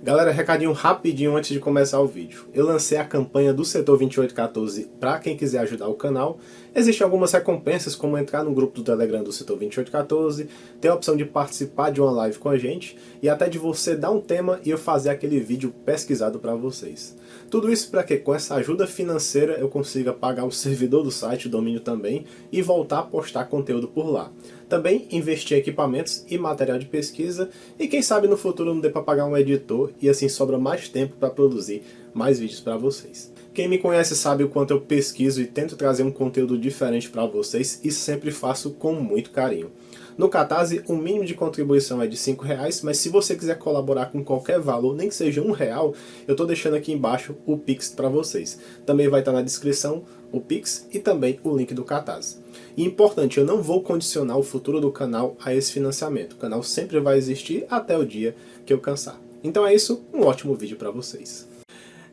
Galera, recadinho rapidinho antes de começar o vídeo. Eu lancei a campanha do Setor 2814 para quem quiser ajudar o canal. Existem algumas recompensas, como entrar no grupo do Telegram do Setor 2814, ter a opção de participar de uma live com a gente e até de você dar um tema e eu fazer aquele vídeo pesquisado para vocês. Tudo isso para que com essa ajuda financeira eu consiga pagar o servidor do site, o domínio também, e voltar a postar conteúdo por lá. Também investir em equipamentos e material de pesquisa e quem sabe no futuro não dê para pagar um editor e assim sobra mais tempo para produzir mais vídeos para vocês. Quem me conhece sabe o quanto eu pesquiso e tento trazer um conteúdo diferente para vocês e sempre faço com muito carinho. No Catarse, o mínimo de contribuição é de R$5, mas se você quiser colaborar com qualquer valor, nem que seja R$1, eu estou deixando aqui embaixo o Pix para vocês. Também vai estar na descrição o Pix e também o link do Catarse. E importante, eu não vou condicionar o futuro do canal a esse financiamento. O canal sempre vai existir até o dia que eu cansar. Então é isso, um ótimo vídeo para vocês.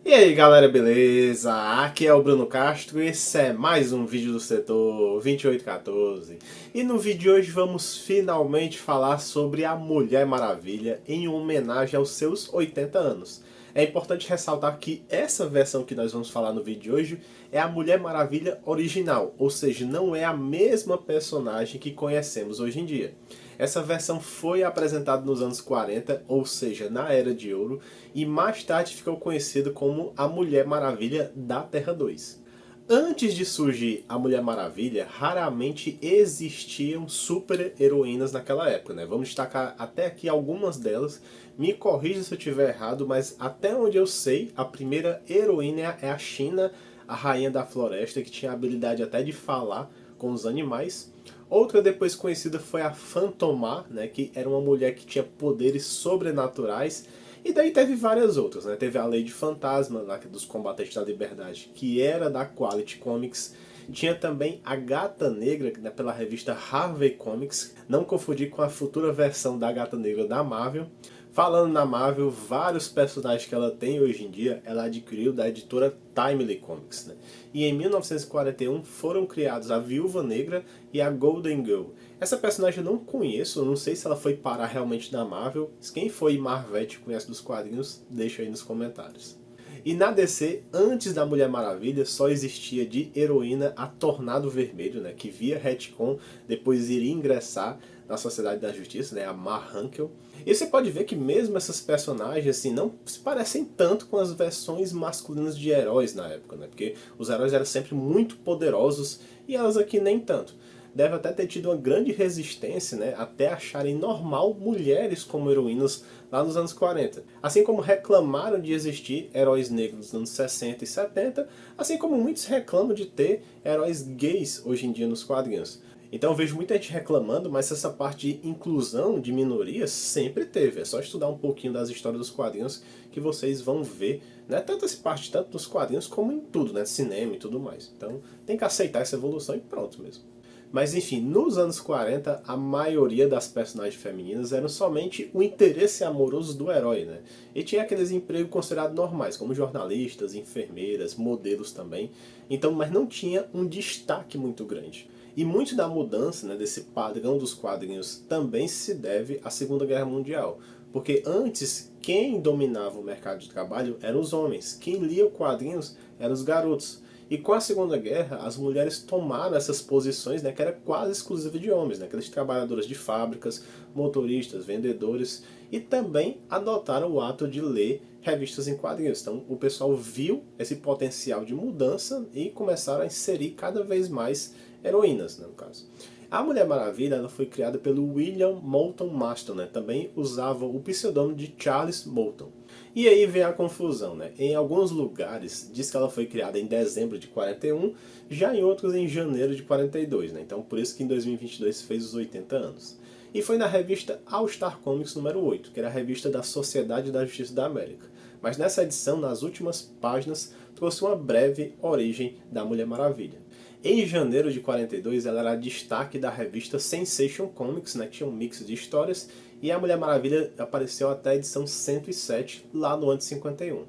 E aí galera, beleza? Aqui é o Bruno Castro e esse é mais um vídeo do Setor 2814. E no vídeo de hoje vamos finalmente falar sobre a Mulher Maravilha em homenagem aos seus 80 anos. É importante ressaltar que essa versão que nós vamos falar no vídeo de hoje é a Mulher Maravilha original, ou seja, não é a mesma personagem que conhecemos hoje em dia. Essa versão foi apresentada nos anos 40, ou seja, na Era de Ouro, e mais tarde ficou conhecida como a Mulher Maravilha da Terra 2. Antes de surgir a Mulher Maravilha, raramente existiam super-heroínas naquela época, né? Vamos destacar até aqui algumas delas. Me corrija se eu estiver errado, mas até onde eu sei, a primeira heroína é a China, a Rainha da Floresta, que tinha a habilidade até de falar com os animais. Outra depois conhecida foi a Fantomar, né, que era uma mulher que tinha poderes sobrenaturais. E daí teve várias outras, né? Teve a Lady Fantasma, lá dos Combatentes da Liberdade, que era da Quality Comics. Tinha também a Gata Negra, né, pela revista Harvey Comics. Não confundir com a futura versão da Gata Negra da Marvel. Falando na Marvel, vários personagens que ela tem hoje em dia, ela adquiriu da editora Timely Comics, né? E em 1941 foram criados a Viúva Negra e a Golden Girl. Essa personagem eu não conheço, eu não sei se ela foi parar realmente na Marvel. Quem foi Marvete e conhece dos quadrinhos, deixa aí nos comentários. E na DC, antes da Mulher Maravilha, só existia de heroína a Tornado Vermelho, né, que via retcon depois iria ingressar na Sociedade da Justiça, né, a Mar-Hankel. E você pode ver que mesmo essas personagens assim, não se parecem tanto com as versões masculinas de heróis na época, né, porque os heróis eram sempre muito poderosos e elas aqui nem tanto. Deve até ter tido uma grande resistência, né, até acharem normal mulheres como heroínas lá nos anos 40. Assim como reclamaram de existir heróis negros nos anos 60 e 70, assim como muitos reclamam de ter heróis gays hoje em dia nos quadrinhos. Então eu vejo muita gente reclamando, mas essa parte de inclusão de minorias sempre teve. É só estudar um pouquinho das histórias dos quadrinhos que vocês vão ver, né, tanto essa parte tanto dos quadrinhos como em tudo, né, cinema e tudo mais. Então tem que aceitar essa evolução e pronto mesmo. Mas enfim, nos anos 40, a maioria das personagens femininas eram somente o interesse amoroso do herói, né? E tinha aqueles empregos considerados normais, como jornalistas, enfermeiras, modelos também. Então, mas não tinha um destaque muito grande. E muito da mudança, né, desse padrão dos quadrinhos também se deve à Segunda Guerra Mundial. Porque antes, quem dominava o mercado de trabalho eram os homens. Quem lia quadrinhos eram os garotos. E com a Segunda Guerra, as mulheres tomaram essas posições, né, que era quase exclusiva de homens, né, aquelas trabalhadoras de fábricas, motoristas, vendedores, e também adotaram o ato de ler revistas em quadrinhos. Então o pessoal viu esse potencial de mudança e começaram a inserir cada vez mais heroínas, né, no caso. A Mulher Maravilha ela foi criada pelo William Moulton Marston, né, também usava o pseudônimo de Charles Moulton. E aí vem a confusão, né? Em alguns lugares diz que ela foi criada em dezembro de 41, já em outros em janeiro de 42, né? Então por isso que em 2022 fez os 80 anos. E foi na revista All Star Comics número 8, que era a revista da Sociedade da Justiça da América. Mas nessa edição, nas últimas páginas, trouxe uma breve origem da Mulher Maravilha. Em janeiro de 42, ela era destaque da revista Sensation Comics, né, que tinha um mix de histórias, e a Mulher Maravilha apareceu até a edição 107, lá no ano de 51.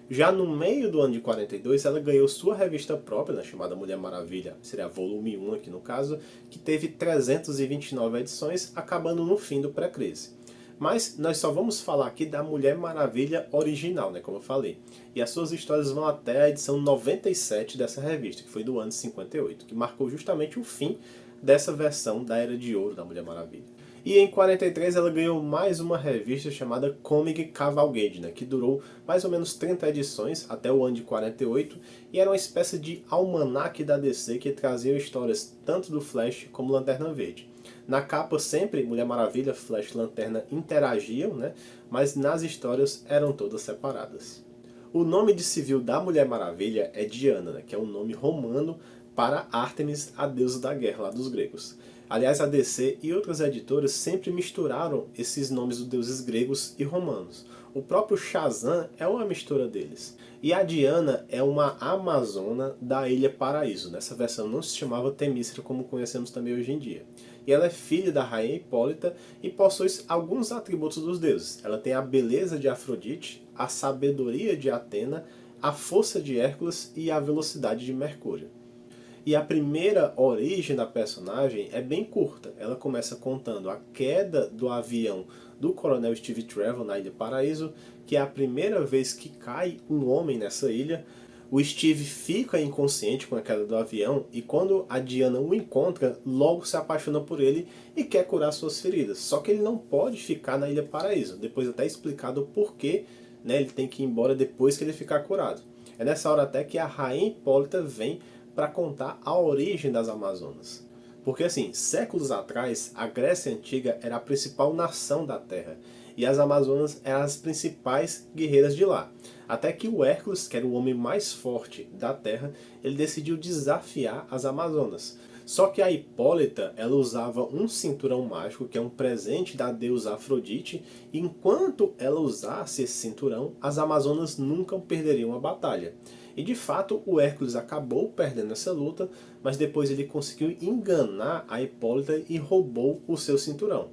Já no meio do ano de 42, ela ganhou sua revista própria, né, chamada Mulher Maravilha, seria a volume 1 aqui no caso, que teve 329 edições, acabando no fim do pré-crise. Mas nós só vamos falar aqui da Mulher Maravilha original, né, como eu falei. E as suas histórias vão até a edição 97 dessa revista, que foi do ano 58, que marcou justamente o fim dessa versão da Era de Ouro da Mulher Maravilha. E em 43 ela ganhou mais uma revista chamada Comic Cavalcade, né, que durou mais ou menos 30 edições até o ano de 48 e era uma espécie de almanaque da DC que trazia histórias tanto do Flash como Lanterna Verde. Na capa sempre Mulher Maravilha, Flash e Lanterna interagiam, né, mas nas histórias eram todas separadas. O nome de civil da Mulher Maravilha é Diana, né, que é um nome romano para Ártemis, a deusa da guerra lá dos gregos. Aliás, a DC e outras editoras sempre misturaram esses nomes dos deuses gregos e romanos. O próprio Shazam é uma mistura deles. E a Diana é uma amazona da Ilha Paraíso. Nessa versão não se chamava Temícera como conhecemos também hoje em dia. E ela é filha da rainha Hipólita e possui alguns atributos dos deuses. Ela tem a beleza de Afrodite, a sabedoria de Atena, a força de Hércules e a velocidade de Mercúrio. E a primeira origem da personagem é bem curta. Ela começa contando a queda do avião do coronel Steve Trevor na Ilha Paraíso, que é a primeira vez que cai um homem nessa ilha. O Steve fica inconsciente com a queda do avião e quando a Diana o encontra, logo se apaixona por ele e quer curar suas feridas. Só que ele não pode ficar na Ilha Paraíso. Depois até explicado o porquê, né, ele tem que ir embora depois que ele ficar curado. É nessa hora até que a rainha Hipólita vem para contar a origem das Amazonas. Porque assim, séculos atrás, a Grécia Antiga era a principal nação da Terra, e as Amazonas eram as principais guerreiras de lá. Até que o Hércules, que era o homem mais forte da Terra, ele decidiu desafiar as Amazonas. Só que a Hipólita, ela usava um cinturão mágico, que é um presente da deusa Afrodite, e enquanto ela usasse esse cinturão, as Amazonas nunca perderiam a batalha. E de fato o Hércules acabou perdendo essa luta, mas depois ele conseguiu enganar a Hipólita e roubou o seu cinturão.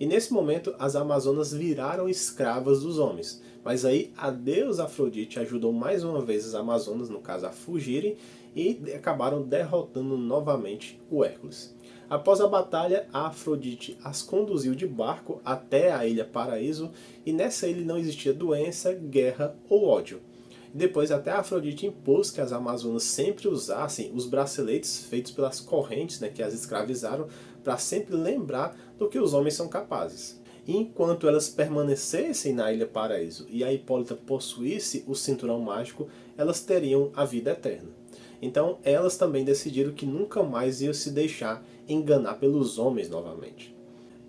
E nesse momento as Amazonas viraram escravas dos homens. Mas aí a deusa Afrodite ajudou mais uma vez as Amazonas, no caso, a fugirem e acabaram derrotando novamente o Hércules. Após a batalha, a Afrodite as conduziu de barco até a Ilha Paraíso e nessa ilha não existia doença, guerra ou ódio. Depois até a Afrodite impôs que as Amazonas sempre usassem os braceletes feitos pelas correntes, né, que as escravizaram, para sempre lembrar do que os homens são capazes. E enquanto elas permanecessem na Ilha Paraíso e a Hipólita possuísse o cinturão mágico, elas teriam a vida eterna. Então elas também decidiram que nunca mais iam se deixar enganar pelos homens novamente.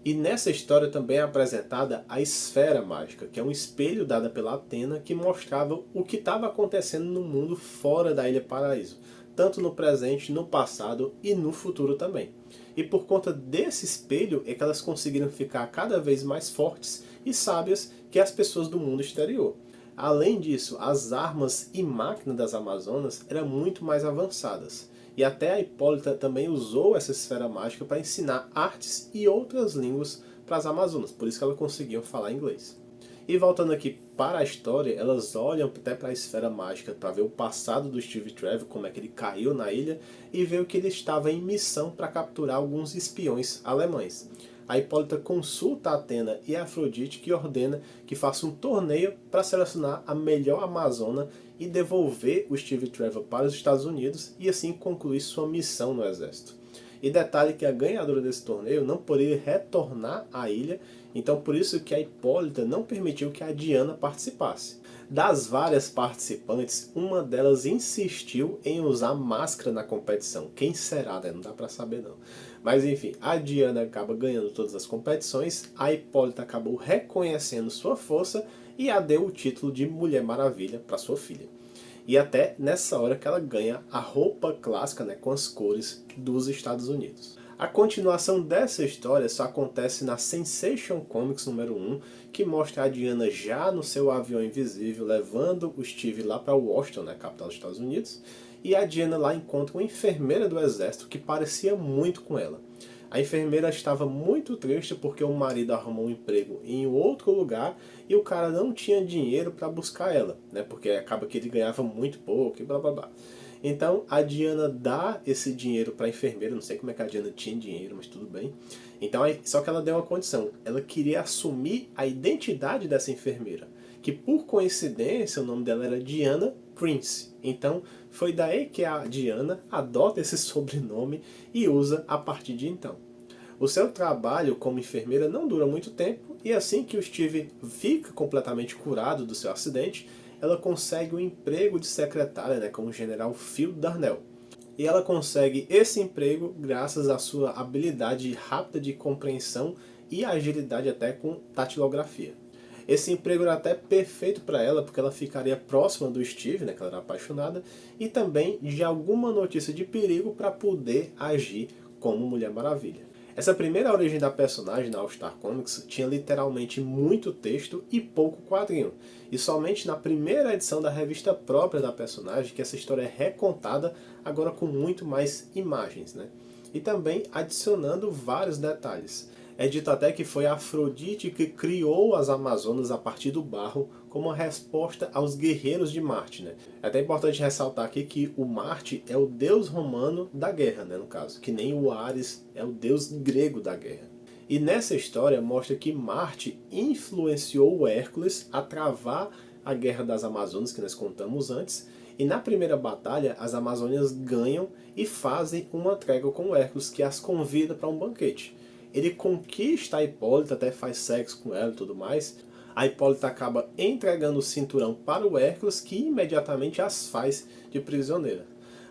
E nessa história também é apresentada a Esfera Mágica, que é um espelho dado pela Atena que mostrava o que estava acontecendo no mundo fora da Ilha Paraíso, tanto no presente, no passado e no futuro também. E por conta desse espelho é que elas conseguiram ficar cada vez mais fortes e sábias que as pessoas do mundo exterior. Além disso, as armas e máquinas das Amazonas eram muito mais avançadas. E até a Hipólita também usou essa esfera mágica para ensinar artes e outras línguas para as Amazonas, por isso que elas conseguiam falar inglês. E voltando aqui para a história, elas olham até para a esfera mágica para ver o passado do Steve Trevor, como é que ele caiu na ilha, e ver que ele estava em missão para capturar alguns espiões alemães. A Hipólita consulta a Atena e a Afrodite, que ordena que faça um torneio para selecionar a melhor amazona e devolver o Steve Trevor para os Estados Unidos e assim concluir sua missão no exército. E detalhe que a ganhadora desse torneio não poderia retornar à ilha, então por isso que a Hipólita não permitiu que a Diana participasse. Das várias participantes, uma delas insistiu em usar máscara na competição. Quem será, né? Não dá pra saber não. Mas enfim, a Diana acaba ganhando todas as competições, a Hipólita acabou reconhecendo sua força e a deu o título de Mulher Maravilha para sua filha. E até nessa hora que ela ganha a roupa clássica, né, com as cores dos Estados Unidos. A continuação dessa história só acontece na Sensation Comics número 1, que mostra a Diana já no seu avião invisível, levando o Steve lá para Washington, né, capital dos Estados Unidos, e a Diana lá encontra uma enfermeira do exército que parecia muito com ela. A enfermeira estava muito triste porque o marido arrumou um emprego em outro lugar e o cara não tinha dinheiro para buscar ela, né? Porque acaba que ele ganhava muito pouco e blá blá blá. Então a Diana dá esse dinheiro para a enfermeira, não sei como é que a Diana tinha dinheiro, mas tudo bem. Então, só que ela deu uma condição, ela queria assumir a identidade dessa enfermeira, que por coincidência o nome dela era Diana Prince. Então foi daí que a Diana adota esse sobrenome e usa a partir de então. O seu trabalho como enfermeira não dura muito tempo e assim que o Steve fica completamente curado do seu acidente, ela consegue um emprego de secretária, né, com o general Phil Darnell. E ela consegue esse emprego graças à sua habilidade rápida de compreensão e agilidade até com datilografia. Esse emprego era até perfeito para ela, porque ela ficaria próxima do Steve, né, que ela era apaixonada, e também de alguma notícia de perigo para poder agir como Mulher Maravilha. Essa primeira origem da personagem na All Star Comics tinha literalmente muito texto e pouco quadrinho, e somente na primeira edição da revista própria da personagem que essa história é recontada, agora com muito mais imagens, né? E também adicionando vários detalhes. É dito até que foi Afrodite que criou as Amazonas a partir do barro como uma resposta aos guerreiros de Marte, né? É até importante ressaltar aqui que o Marte é o deus romano da guerra, né, no caso, que nem o Ares é o deus grego da guerra. E nessa história mostra que Marte influenciou o Hércules a travar a Guerra das Amazonas, que nós contamos antes, e na primeira batalha as Amazônias ganham e fazem uma trégua com o Hércules, que as convida para um banquete. Ele conquista a Hipólita, até faz sexo com ela e tudo mais. A Hipólita acaba entregando o cinturão para o Hércules, que imediatamente as faz de prisioneira.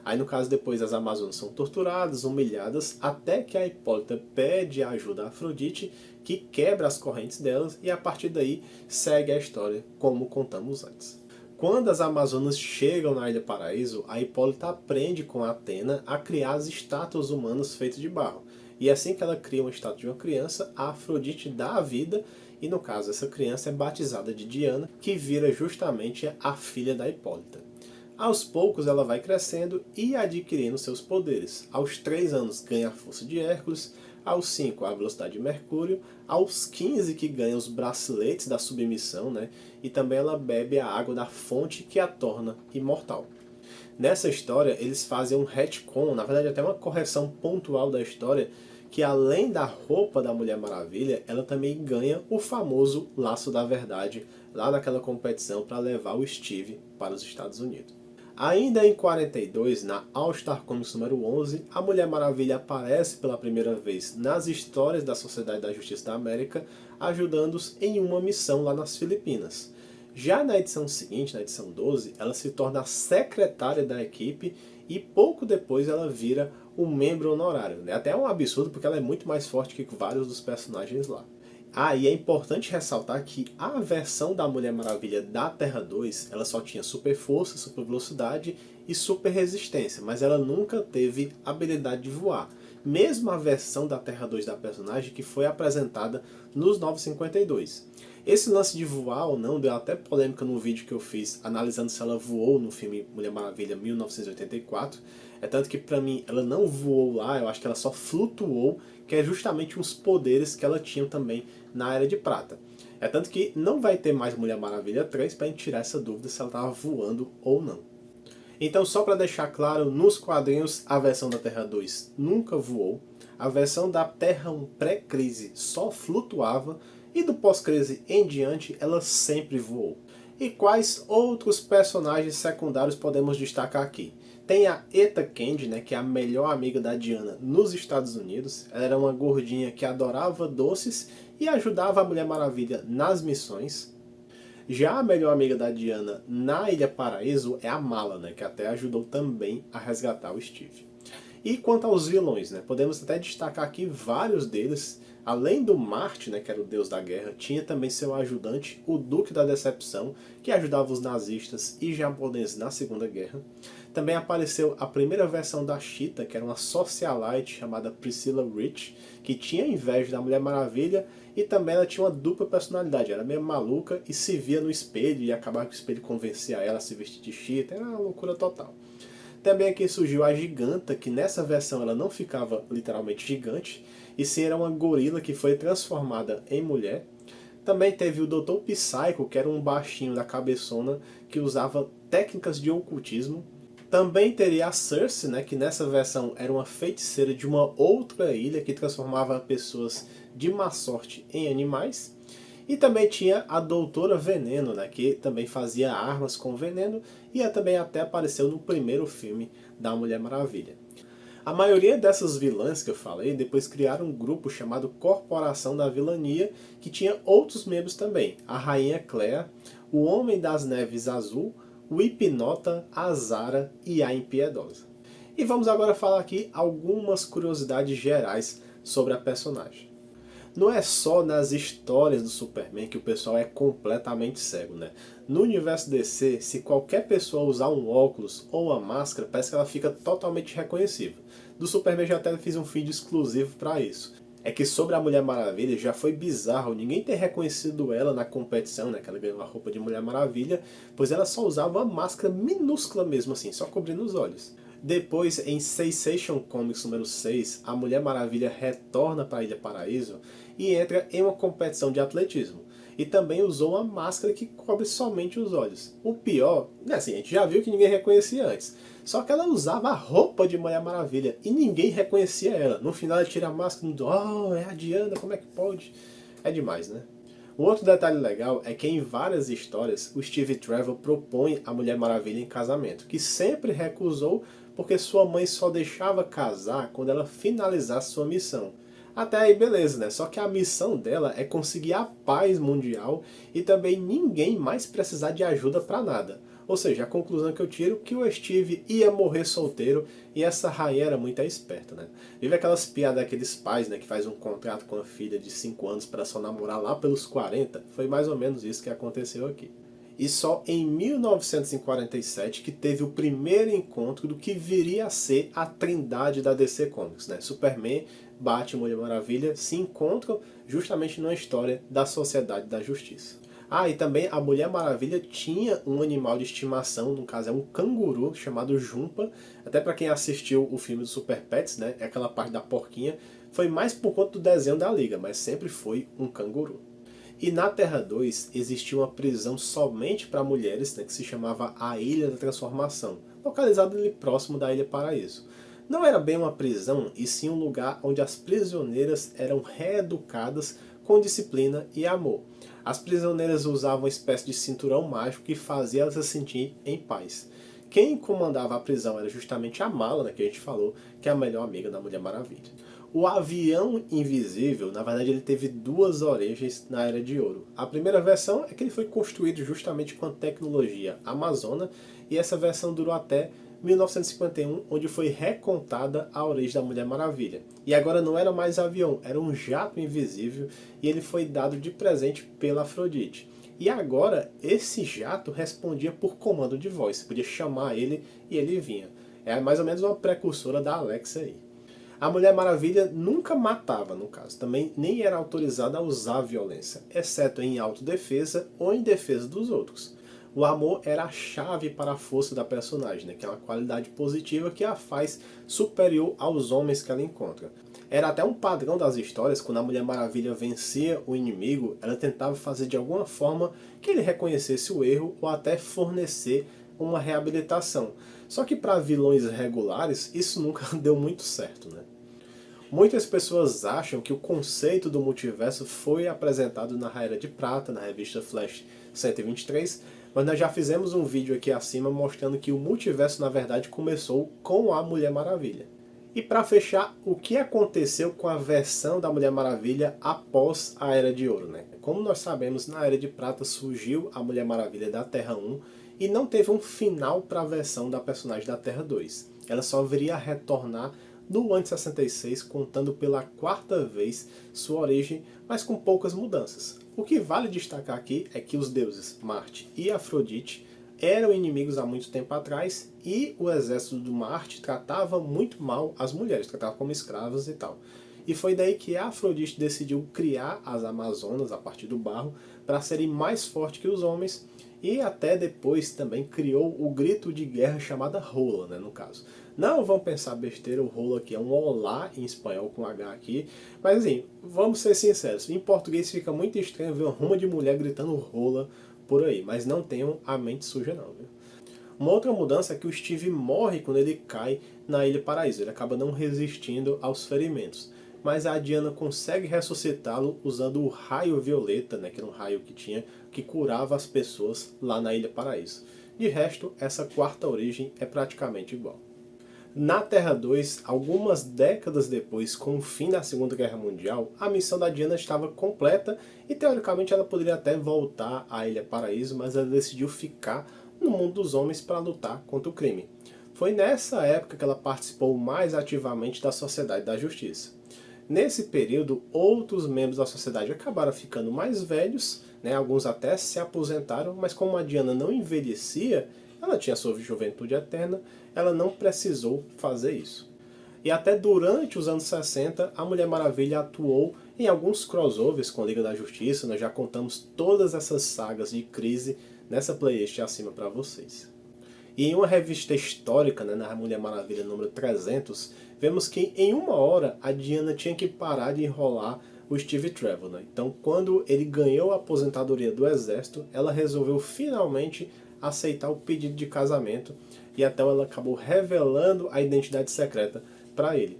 Aí no caso depois as Amazonas são torturadas, humilhadas, até que a Hipólita pede ajuda a Afrodite, que quebra as correntes delas e a partir daí segue a história como contamos antes. Quando as Amazonas chegam na Ilha Paraíso, a Hipólita aprende com Atena a criar as estátuas humanas feitas de barro. E assim que ela cria uma estátua de uma criança, a Afrodite dá a vida, e no caso essa criança é batizada de Diana, que vira justamente a filha da Hipólita. Aos poucos ela vai crescendo e adquirindo seus poderes. Aos 3 anos ganha a força de Hércules, aos 5 a velocidade de Mercúrio, aos 15 que ganha os braceletes da submissão, né? E também ela bebe a água da fonte que a torna imortal. Nessa história eles fazem um retcon, na verdade até uma correção pontual da história, que além da roupa da Mulher Maravilha, ela também ganha o famoso Laço da Verdade, lá naquela competição para levar o Steve para os Estados Unidos. Ainda em 42, na All Star Comics número 11, a Mulher Maravilha aparece pela primeira vez nas histórias da Sociedade da Justiça da América, ajudando-os em uma missão lá nas Filipinas. Já na edição seguinte, na edição 12, ela se torna a secretária da equipe e pouco depois ela vira um membro honorário. Até um absurdo porque ela é muito mais forte que vários dos personagens lá. E é importante ressaltar que a versão da Mulher Maravilha da Terra 2, ela só tinha super força, super velocidade e super resistência, mas ela nunca teve habilidade de voar. Mesmo a versão da Terra 2 da personagem que foi apresentada nos 952. Esse lance de voar ou não deu até polêmica no vídeo que eu fiz analisando se ela voou no filme Mulher Maravilha 1984. É tanto que pra mim ela não voou lá, eu acho que ela só flutuou, que é justamente uns poderes que ela tinha também na Era de Prata. É tanto que não vai ter mais Mulher Maravilha 3 pra gente tirar essa dúvida se ela estava voando ou não. Então só para deixar claro, nos quadrinhos a versão da Terra 2 nunca voou, a versão da Terra 1 pré-crise só flutuava e do pós-crise em diante ela sempre voou. E quais outros personagens secundários podemos destacar aqui? Tem a Eta Candy, né, que é a melhor amiga da Diana nos Estados Unidos. Ela era uma gordinha que adorava doces e ajudava a Mulher Maravilha nas missões. Já a melhor amiga da Diana na Ilha Paraíso é a Mala, né, que até ajudou também a resgatar o Steve. E quanto aos vilões, né, podemos até destacar aqui vários deles. Além do Marte, né, que era o deus da guerra, tinha também seu ajudante, o Duque da Decepção, que ajudava os nazistas e japoneses na Segunda Guerra. Também apareceu a primeira versão da Cheetah, que era uma socialite chamada Priscilla Rich, que tinha inveja da Mulher Maravilha e também ela tinha uma dupla personalidade, era meio maluca e se via no espelho e acabava que o espelho convencia ela a se vestir de Cheetah, era uma loucura total. Também aqui surgiu a Giganta, que nessa versão ela não ficava literalmente gigante, e sim era uma gorila que foi transformada em mulher. Também teve o Dr. Psycho, que era um baixinho da cabeçona que usava técnicas de ocultismo. Também teria a Cersei, né, que nessa versão era uma feiticeira de uma outra ilha que transformava pessoas de má sorte em animais. E também tinha a Doutora Veneno, né, que também fazia armas com veneno e também até apareceu no primeiro filme da Mulher Maravilha. A maioria dessas vilãs que eu falei depois criaram um grupo chamado Corporação da Vilania, que tinha outros membros também. A Rainha Clea, o Homem das Neves Azul, o Hipnota, a Zara e a Impiedosa. E vamos agora falar aqui algumas curiosidades gerais sobre a personagem. Não é só nas histórias do Superman que o pessoal é completamente cego, né? No universo DC, se qualquer pessoa usar um óculos ou uma máscara, parece que ela fica totalmente reconhecível. Do Superman já até fiz um vídeo exclusivo para isso. É que sobre a Mulher Maravilha já foi bizarro ninguém ter reconhecido ela na competição, né? Que ela ganhou a roupa de Mulher Maravilha, pois ela só usava uma máscara minúscula mesmo assim, só cobrindo os olhos. Depois, em Sensation Comics número 6, a Mulher Maravilha retorna para a Ilha Paraíso e entra em uma competição de atletismo. E também usou uma máscara que cobre somente os olhos. O pior, né, assim, a gente já viu que ninguém reconhecia antes. Só que ela usava a roupa de Mulher Maravilha e ninguém reconhecia ela. No final ela tira a máscara e diz, oh, é a Diana, como é que pode? É demais, né? Um outro detalhe legal é que em várias histórias o Steve Trevor propõe a Mulher Maravilha em casamento, que sempre recusou porque sua mãe só deixava casar quando ela finalizasse sua missão. Até aí beleza, né? Só que a missão dela é conseguir a paz mundial e também ninguém mais precisar de ajuda para nada. Ou seja, a conclusão que eu tiro é que o Steve ia morrer solteiro e essa rainha era muito esperta, né? Vive aquelas piadas daqueles pais, né, que faz um contrato com a filha de 5 anos para só namorar lá pelos 40. Foi mais ou menos isso que aconteceu aqui. E só em 1947 que teve o primeiro encontro do que viria a ser a trindade da DC Comics, né? Superman, Batman e Mulher Maravilha se encontram justamente numa história da Sociedade da Justiça. Ah, e também a Mulher Maravilha tinha um animal de estimação, no caso é um canguru chamado Jumpa. Até para quem assistiu o filme do Super Pets, né, é aquela parte da porquinha, foi mais por conta do desenho da Liga, mas sempre foi um canguru. E na Terra 2 existia uma prisão somente para mulheres, né, que se chamava a Ilha da Transformação, localizada ali próximo da Ilha Paraíso. Não era bem uma prisão, e sim um lugar onde as prisioneiras eram reeducadas com disciplina e amor. As prisioneiras usavam uma espécie de cinturão mágico que fazia elas se sentir em paz. Quem comandava a prisão era justamente a Mala, né, que a gente falou, que é a melhor amiga da Mulher Maravilha. O avião invisível, na verdade, ele teve duas origens na Era de Ouro. A primeira versão é que ele foi construído justamente com a tecnologia amazona, e essa versão durou até 1951, onde foi recontada a origem da Mulher Maravilha. E agora não era mais avião, era um jato invisível, e ele foi dado de presente pela Afrodite. E agora esse jato respondia por comando de voz, você podia chamar ele e ele vinha. É mais ou menos uma precursora da Alexa aí. A Mulher Maravilha nunca matava, no caso, também nem era autorizada a usar violência, exceto em autodefesa ou em defesa dos outros. O amor era a chave para a força da personagem, né, que é uma qualidade positiva que a faz superior aos homens que ela encontra. Era até um padrão das histórias, quando a Mulher Maravilha vencia o inimigo, ela tentava fazer de alguma forma que ele reconhecesse o erro ou até fornecer uma reabilitação. Só que para vilões regulares, isso nunca deu muito certo, né? Muitas pessoas acham que o conceito do multiverso foi apresentado na Era de Prata, na revista Flash 123, mas nós já fizemos um vídeo aqui acima mostrando que o multiverso na verdade começou com a Mulher Maravilha. E para fechar, o que aconteceu com a versão da Mulher Maravilha após a Era de Ouro, né? Como nós sabemos, na Era de Prata surgiu a Mulher Maravilha da Terra 1 e não teve um final para a versão da personagem da Terra 2. Ela só viria a retornar no ano de 66, contando pela quarta vez sua origem, mas com poucas mudanças. O que vale destacar aqui é que os deuses Marte e Afrodite eram inimigos há muito tempo atrás e o exército do Marte tratava muito mal as mulheres, tratava como escravas e tal. E foi daí que a Afrodite decidiu criar as Amazonas a partir do barro para serem mais fortes que os homens e até depois também criou o grito de guerra chamada rola, né, no caso. Não vão pensar besteira, o rola aqui é um olá em espanhol com H aqui, mas assim, vamos ser sinceros, em português fica muito estranho ver uma ruma de mulher gritando rola por aí, mas não tenham a mente suja não, viu? Uma outra mudança é que o Steve morre quando ele cai na Ilha Paraíso, ele acaba não resistindo aos ferimentos. Mas a Diana consegue ressuscitá-lo usando o raio violeta, né, que era um raio que tinha, que curava as pessoas lá na Ilha Paraíso. De resto, essa quarta origem é praticamente igual. Na Terra 2, algumas décadas depois, com o fim da Segunda Guerra Mundial, a missão da Diana estava completa e teoricamente ela poderia até voltar à Ilha Paraíso, mas ela decidiu ficar no mundo dos homens para lutar contra o crime. Foi nessa época que ela participou mais ativamente da Sociedade da Justiça. Nesse período, outros membros da sociedade acabaram ficando mais velhos, né, alguns até se aposentaram, mas como a Diana não envelhecia, ela tinha sua juventude eterna, ela não precisou fazer isso. E até durante os anos 60, a Mulher Maravilha atuou em alguns crossovers com a Liga da Justiça. Nós já contamos todas essas sagas de crise nessa playlist acima para vocês. E em uma revista histórica, né, na Mulher Maravilha número 300, vemos que em uma hora a Diana tinha que parar de enrolar o Steve Trevor. Né? Então, quando ele ganhou a aposentadoria do exército, ela resolveu finalmente aceitar o pedido de casamento e até ela acabou revelando a identidade secreta para ele.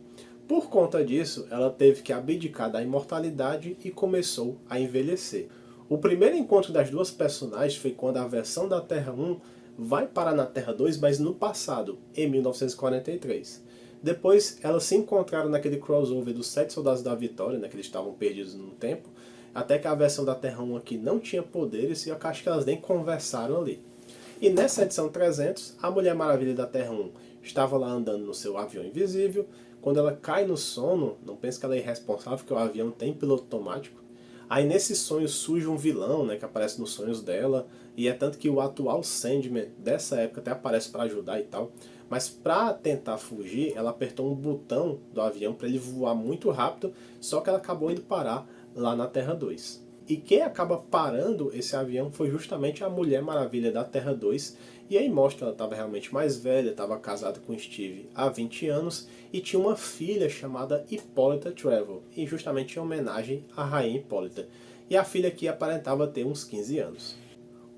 Por conta disso, ela teve que abdicar da imortalidade e começou a envelhecer. O primeiro encontro das duas personagens foi quando a versão da Terra 1 vai parar na Terra 2, mas no passado, em 1943. Depois, elas se encontraram naquele crossover dos 7 Soldados da Vitória, né, que eles estavam perdidos no tempo, até que a versão da Terra 1 aqui não tinha poderes e eu acho que elas nem conversaram ali. E nessa edição 300, a Mulher Maravilha da Terra 1 estava lá andando no seu avião invisível. Quando ela cai no sono, não pense que ela é irresponsável, porque o avião tem piloto automático. Aí nesse sonho surge um vilão, né, que aparece nos sonhos dela, e é tanto que o atual Sandman dessa época até aparece para ajudar e tal. Mas para tentar fugir, ela apertou um botão do avião para ele voar muito rápido, só que ela acabou indo parar lá na Terra 2. E quem acaba parando esse avião foi justamente a Mulher Maravilha da Terra 2. E aí mostra que ela estava realmente mais velha, estava casada com Steve há 20 anos e tinha uma filha chamada Hippolyta Trevor, e justamente em homenagem à Rainha Hipólita. E a filha aqui aparentava ter uns 15 anos.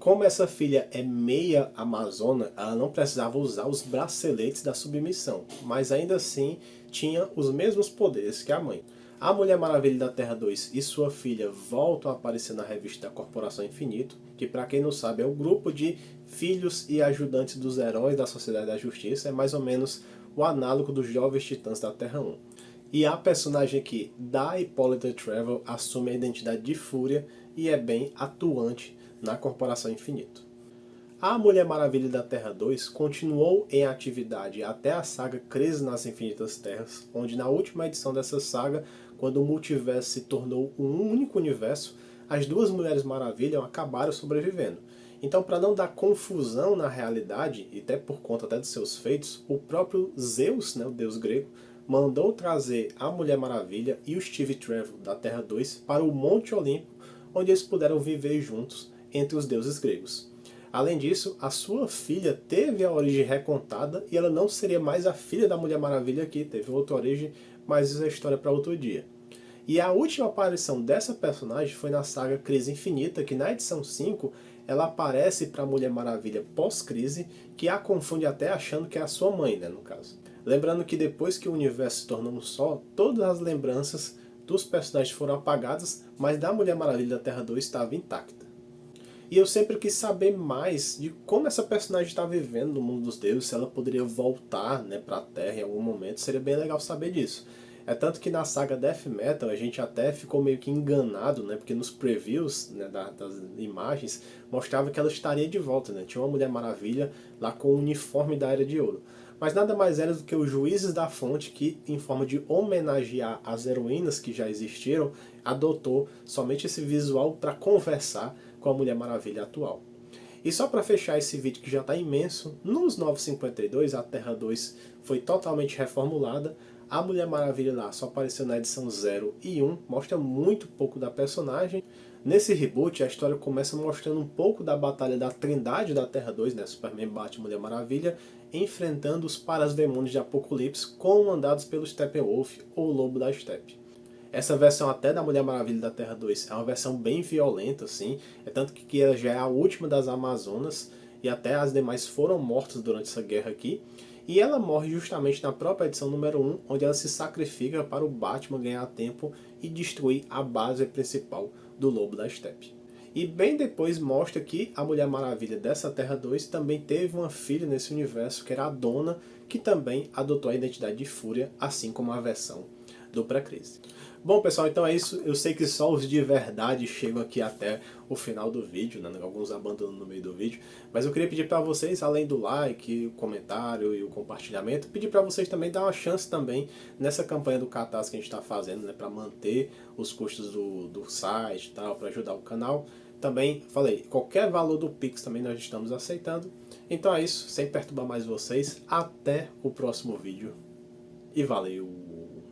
Como essa filha é meia amazona, ela não precisava usar os braceletes da submissão, mas ainda assim tinha os mesmos poderes que a mãe. A Mulher Maravilha da Terra 2 e sua filha voltam a aparecer na revista da Corporação Infinito, que para quem não sabe é o grupo de filhos e ajudantes dos heróis da Sociedade da Justiça, é mais ou menos o análogo dos Jovens Titãs da Terra 1. E a personagem aqui, da Hippolyta Trevor, assume a identidade de Fúria e é bem atuante na Corporação Infinito. A Mulher Maravilha da Terra 2 continuou em atividade até a saga Crise nas Infinitas Terras, onde na última edição dessa saga, quando o multiverso se tornou um único universo, as duas Mulheres Maravilha acabaram sobrevivendo. Então, para não dar confusão na realidade, e até por conta até dos seus feitos, o próprio Zeus, né, o deus grego, mandou trazer a Mulher Maravilha e o Steve Trevor da Terra 2 para o Monte Olimpo, onde eles puderam viver juntos entre os deuses gregos. Além disso, a sua filha teve a origem recontada e ela não seria mais a filha da Mulher Maravilha aqui, teve outra origem, mas isso é história para outro dia. E a última aparição dessa personagem foi na saga Crise Infinita, que na edição 5 ela aparece para a Mulher Maravilha pós-crise, que a confunde até achando que é a sua mãe, né, no caso. Lembrando que depois que o universo se tornou um só, todas as lembranças dos personagens foram apagadas, mas da Mulher Maravilha da Terra 2 estava intacta. E eu sempre quis saber mais de como essa personagem está vivendo no mundo dos deuses, se ela poderia voltar, né, para a Terra em algum momento, seria bem legal saber disso. É tanto que na saga Death Metal a gente até ficou meio que enganado, né, porque nos previews, né, das imagens mostrava que ela estaria de volta, né, tinha uma Mulher Maravilha lá com o uniforme da Era de Ouro. Mas nada mais era do que os Juízes da Fonte que, em forma de homenagear as heroínas que já existiram, adotou somente esse visual para conversar com a Mulher Maravilha atual. E só para fechar esse vídeo que já está imenso, nos 952 a Terra 2 foi totalmente reformulada, a Mulher Maravilha lá só apareceu na edição 0 e 1, mostra muito pouco da personagem. Nesse reboot a história começa mostrando um pouco da batalha da Trindade da Terra 2, né, Superman, Batman, Mulher Maravilha, enfrentando os Paras-Demônios de Apocalipse comandados pelo Steppenwolf ou Lobo da Steppe. Essa versão até da Mulher Maravilha da Terra 2 é uma versão bem violenta, assim, é tanto que ela já é a última das Amazonas, e até as demais foram mortas durante essa guerra aqui. E ela morre justamente na própria edição número 1, onde ela se sacrifica para o Batman ganhar tempo e destruir a base principal do Lobo da Steppe. E bem depois mostra que a Mulher Maravilha dessa Terra 2 também teve uma filha nesse universo, que era a Donna, que também adotou a identidade de Fúria, assim como a versão do pré-crise. Bom pessoal, então é isso. Eu sei que só os de verdade chegam aqui até o final do vídeo, né? Alguns abandonam no meio do vídeo, mas eu queria pedir para vocês, além do like, o comentário e o compartilhamento, pedir para vocês também dar uma chance também nessa campanha do Catarse que a gente está fazendo, né? Para manter os custos do site e tal, para ajudar o canal. Também, falei, qualquer valor do Pix também nós estamos aceitando. Então é isso, sem perturbar mais vocês, até o próximo vídeo e valeu!